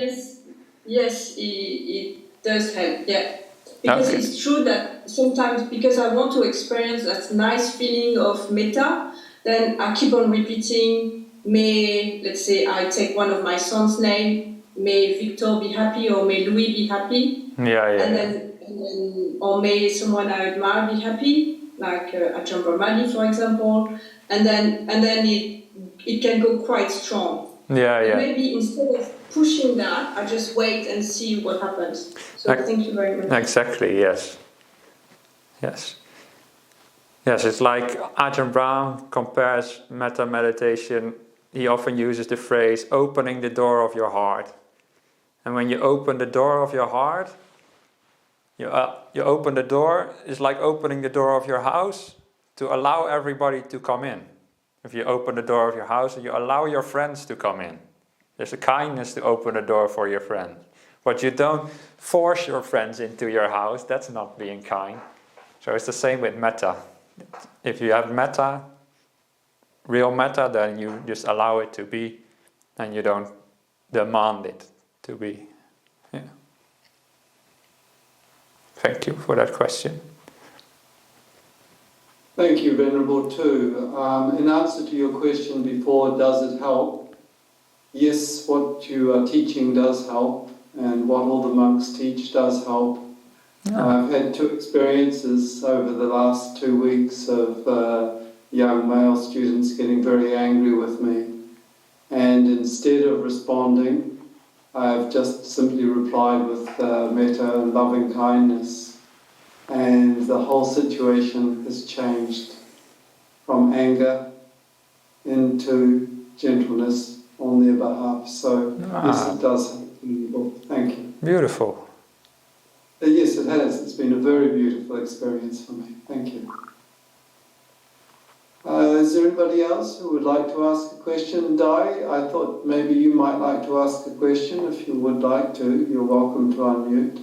Yes, it does help, yeah. Because Okay. It's true that sometimes, because I want to experience that nice feeling of metta, then I keep on repeating may, let's say I take one of my son's name, may Victor be happy or may Louis be happy. And then, or may someone I admire be happy, like Ajahn Brahmani, for example. And then it can go quite strong. Maybe instead of pushing that, I just wait and see what happens. So thank you very much. Exactly, yes. Yes, it's like Ajahn Brahm compares metta meditation. He often uses the phrase, opening the door of your heart. And when you open the door of your heart, you open the door, it's like opening the door of your house to allow everybody to come in. If you open the door of your house, you allow your friends to come in. There's a kindness to open the door for your friends. But you don't force your friends into your house, that's not being kind. So it's the same with metta. If you have metta, real metta, then you just allow it to be and you don't demand it to be. Yeah. Thank you for that question. Thank you, Venerable, too. In answer to your question before, does it help? Yes, what you are teaching does help, and what all the monks teach does help. I've had 2 experiences over the last 2 weeks of young male students getting very angry with me. And instead of responding, I've just simply replied with metta and loving kindness. And the whole situation has changed from anger into gentleness on their behalf. So yes, it does help. Thank you. Beautiful. Yes, it has. It's been a very beautiful experience for me. Thank you. Is there anybody else who would like to ask a question? Dai, I thought maybe you might like to ask a question. If you would like to, you're welcome to unmute.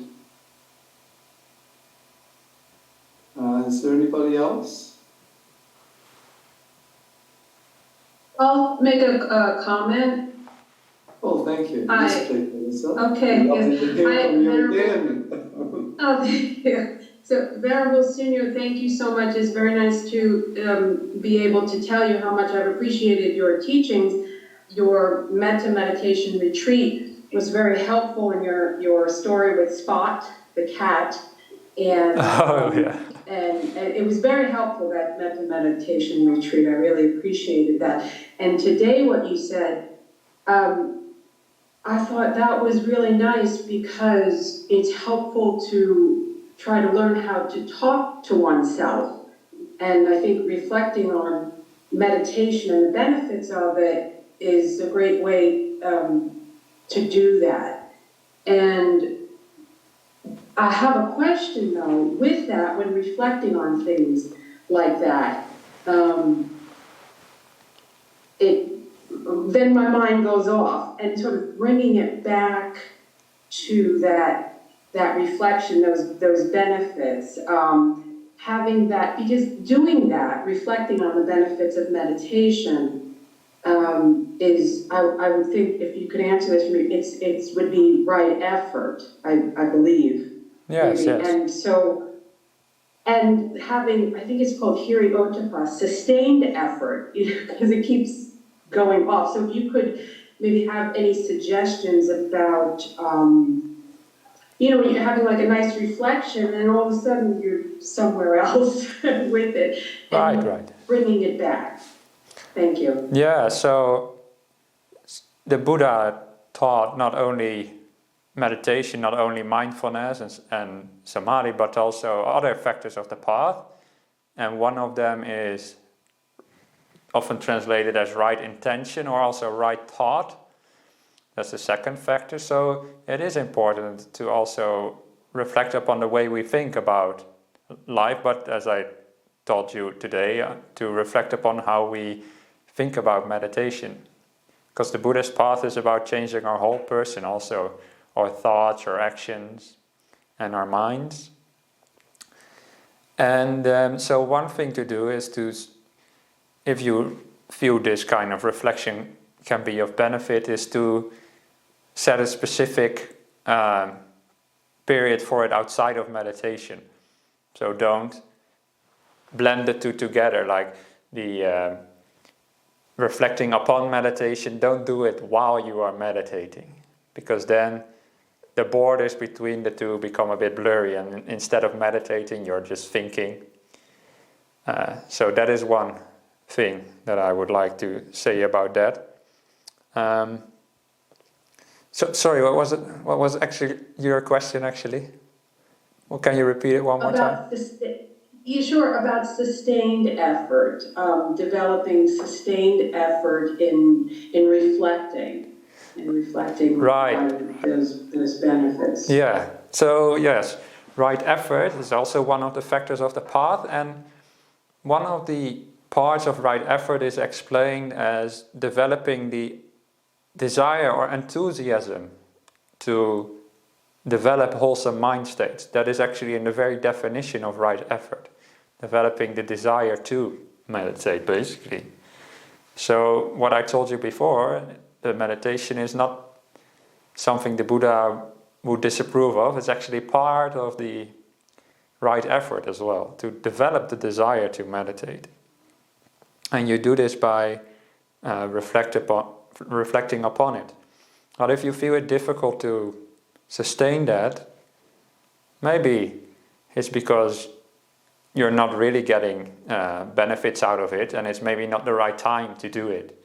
Is there anybody else? I'll make a comment. Oh, thank you. Yes, please, Melissa. Okay. Lovely to hear from you again. Oh, thank you. So, Venerable Sunyo, thank you so much. It's very nice to be able to tell you how much I've appreciated your teachings. Your Metta meditation retreat was very helpful in your story with Spot, the cat. And, and it was very helpful, that Metta meditation retreat. I really appreciated that. And today what you said, I thought that was really nice because it's helpful to try to learn how to talk to oneself. And I think reflecting on meditation and the benefits of it is a great way to do that. And I have a question though, with that, when reflecting on things like that, then my mind goes off, and sort of bringing it back to that reflection, those benefits, having that, because doing that, reflecting on the benefits of meditation, is, I would think, if you could answer this for me, it would be right effort, I believe. Yes, maybe. yes. And so, and having, I think it's called hiri ottappa, sustained effort, because it keeps going off. So if you could maybe have any suggestions about, when you're having like a nice reflection and all of a sudden you're somewhere else with it. And Right. Bringing it back. Thank you. Yeah, so the Buddha taught not only meditation, not only mindfulness and samadhi, but also other factors of the path. And one of them is often translated as right intention or also right thought. That's the second factor. So it is important to also reflect upon the way we think about life, but as I taught you today, to reflect upon how we think about meditation. Because the Buddhist path is about changing our whole person also, our thoughts, our actions, and our minds. And so one thing to do is to, if you feel this kind of reflection can be of benefit, is to set a specific period for it outside of meditation. So don't blend the two together, like the reflecting upon meditation, don't do it while you are meditating, because then the borders between the two become a bit blurry, and instead of meditating, you're just thinking. So that is one thing that I would like to say about that. So sorry, what was it? What was actually your question? Actually, well, can you repeat it one more time? About sustained effort, developing sustained effort in reflecting. Right. On those benefits. Yeah. So yes, right effort is also one of the factors of the path, and one of the parts of right effort is explained as developing the desire or enthusiasm to develop wholesome mind states. That is actually in the very definition of right effort, developing the desire to meditate, basically. So what I told you before, the meditation is not something the Buddha would disapprove of. It's actually part of the right effort as well, to develop the desire to meditate. And you do this by reflecting upon it. But if you feel it difficult to sustain that, maybe it's because you're not really getting benefits out of it, and it's maybe not the right time to do it.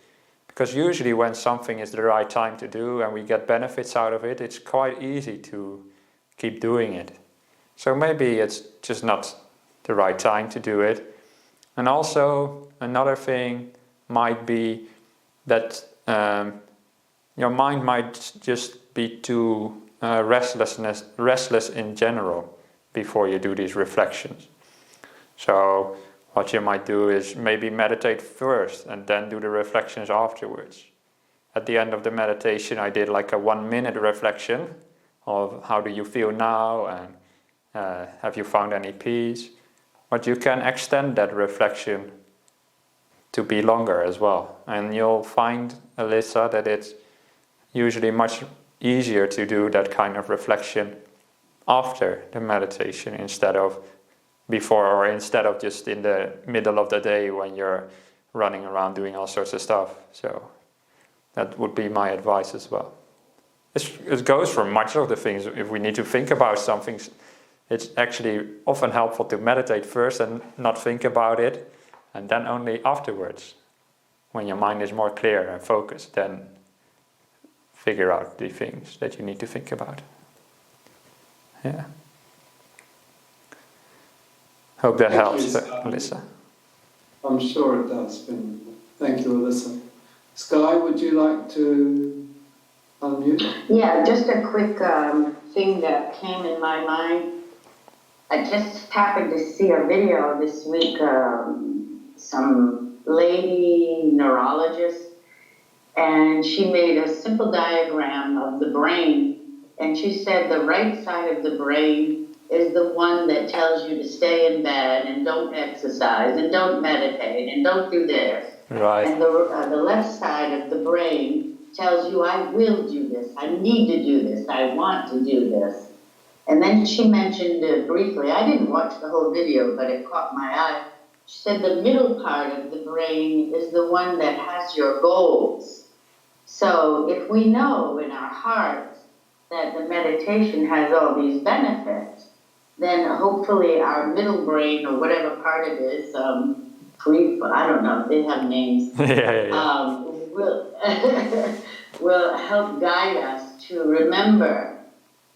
Because usually when something is the right time to do and we get benefits out of it, it's quite easy to keep doing it. So maybe it's just not the right time to do it. And also another thing might be that your mind might just be too restless in general before you do these reflections. So what you might do is maybe meditate first and then do the reflections afterwards. At the end of the meditation, I did like a 1-minute reflection of how do you feel now, and have you found any peace. But you can extend that reflection to be longer as well. And you'll find, Alyssa, that it's usually much easier to do that kind of reflection after the meditation instead of before, or instead of just in the middle of the day when you're running around doing all sorts of stuff. So that would be my advice as well. It goes for much of the things. If we need to think about something, it's actually often helpful to meditate first and not think about it, and then only afterwards, when your mind is more clear and focused, then figure out the things that you need to think about. Yeah. Hope that helps, Alyssa. I'm sure it does. Thank you, Alyssa. Sky, would you like to unmute? Yeah, just a quick thing that came in my mind. I just happened to see a video this week, some lady neurologist, and she made a simple diagram of the brain, and she said the right side of the brain is the one that tells you to stay in bed and don't exercise and don't meditate and don't do this. Right. And the left side of the brain tells you, I will do this, I need to do this, I want to do this. And then she mentioned briefly, I didn't watch the whole video, but it caught my eye. She said the middle part of the brain is the one that has your goals. So if we know in our hearts that the meditation has all these benefits, then hopefully our middle brain, or whatever part it is, I don't know, they have names, will help guide us to remember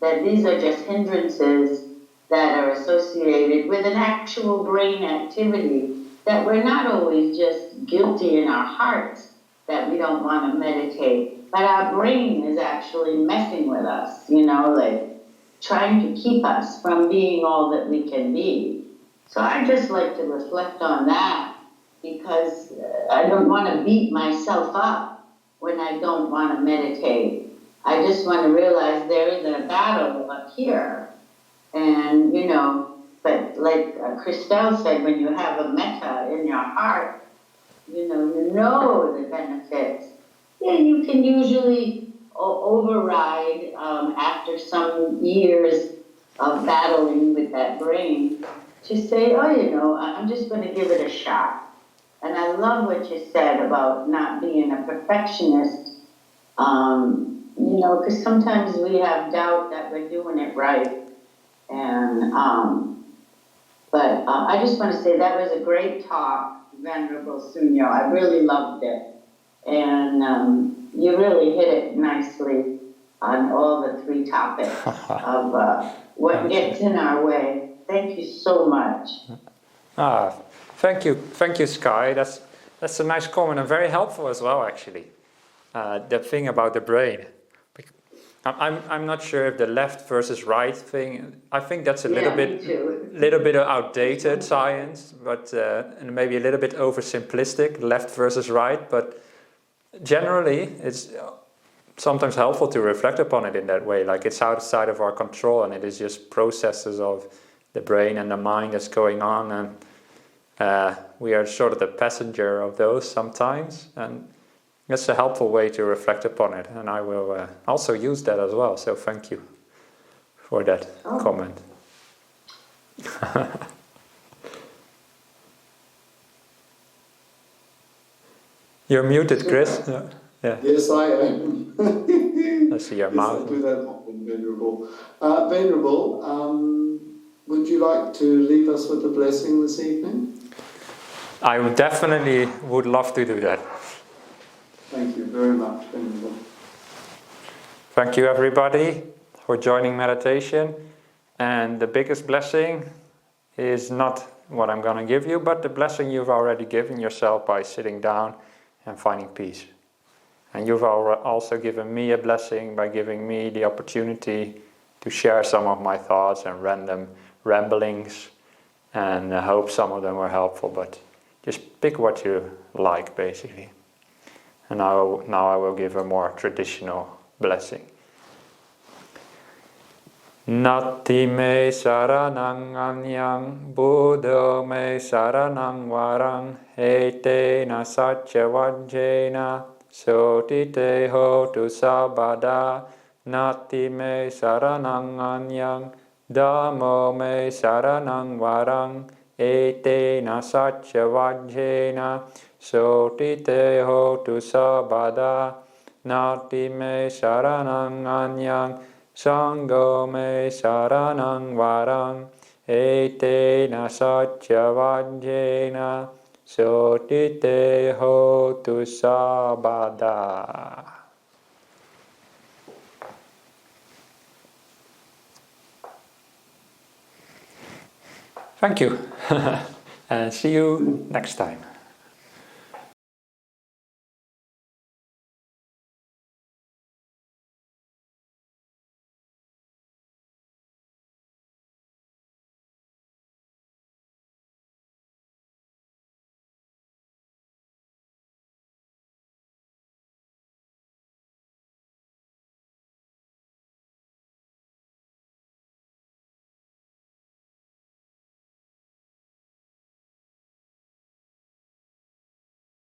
that these are just hindrances that are associated with an actual brain activity, that we're not always just guilty in our hearts that we don't want to meditate, but our brain is actually messing with us, like trying to keep us from being all that we can be. So I just like to reflect on that, because I don't want to beat myself up when I don't want to meditate. I just want to realize there is a battle up here. And, but like Christelle said, when you have a metta in your heart, you know the benefits. Yeah, you can usually override after some years of battling with that brain to say, I'm just going to give it a shot. And I love what you said about not being a perfectionist, because sometimes we have doubt that we're doing it right. And, but I just want to say that was a great talk, Venerable Sunyo. I really loved it. And you really hit it nicely on all the three topics of what gets in our way. Thank you so much. Thank you, Sky. That's a nice comment and very helpful as well, actually. The thing about the brain. I'm not sure if the left versus right thing. I think that's a little bit of outdated science, but and maybe a little bit oversimplistic, left versus right. But generally, it's sometimes helpful to reflect upon it in that way. Like it's outside of our control, and it is just processes of the brain and the mind that's going on, and we are sort of the passenger of those sometimes, and that's a helpful way to reflect upon it, and I will also use that as well, so thank you for that comment. You're muted, Chris. Yeah. Yes, I am. I see your mouth. I do that often, Venerable. Venerable, would you like to leave us with a blessing this evening? I definitely would love to do that. Thank you very much, Venerable. Thank you, everybody, for joining meditation. And the biggest blessing is not what I'm going to give you, but the blessing you've already given yourself by sitting down and finding peace. And you've also given me a blessing by giving me the opportunity to share some of my thoughts and random ramblings. And I hope some of them were helpful, but just pick what you like, basically. And now I will give a more traditional blessing. Nati me saranang anyang, Buddha me saranang warang, Ete na satya vajjena, Sotite hotu sabada. Nati me saranang anyang, Dhammo me saranang varang, Ete na satya vajjena, Sotite hotu sabada. Nati me saranang anyang, Sangho me saranang varang, Ete na satya vajjena, Sotite hotu sabada. Thank you, and see you next time.